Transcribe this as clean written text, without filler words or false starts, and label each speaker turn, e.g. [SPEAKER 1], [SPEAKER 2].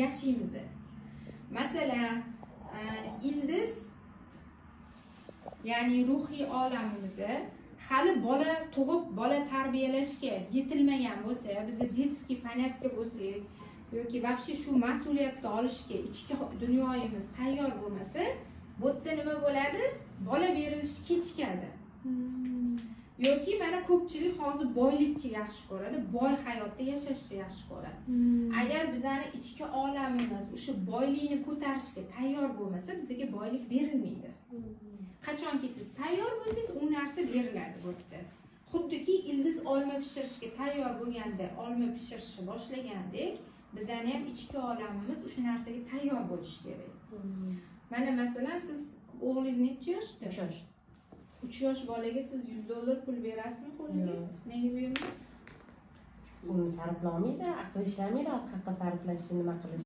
[SPEAKER 1] yashaymiz. Masalan, ildiz ya'ni ruhiy olamimizni hali bola tug'ib, bola tarbiyalashga yetilmagan bo'lsa, bizni detskiy понятка bo'lsak yoki вообще shu mas'uliyatni olishga ichki dunyoyimiz tayyor bo'lmasa, bu yerda nima bo'ladi? Bola berilishi kechikadi. Yoki mana ko'pchilik hozir boylikni yaxshi ko'radi, boy hayotda yashashni yaxshi ko'radi. Agar bizning ichki olamimiz o'sha boylikni ko'tarishga tayyor bo'lmasa, bizga boylik berilmaydi. Qachonki siz tayyor bo'lsangiz, u narsa beriladi bu yerda. Xuddiki ildiz olma pishirishga tayyor bo'lganda, olma pishirishni boshlagandek, bizning ham ichki olamimiz o'sha narsaga tayyor bo'lishi kerak. Mana masalan, siz o'g'lingiz necha yoshda?
[SPEAKER 2] 3 yosh.
[SPEAKER 1] 3 yosh bolaga siz $100 pul berasizmi qo'liga? Nega bermaysiz?
[SPEAKER 2] Uni sarflamaydi, aqli ishlamaydi, orqa sarflashni nima qilish.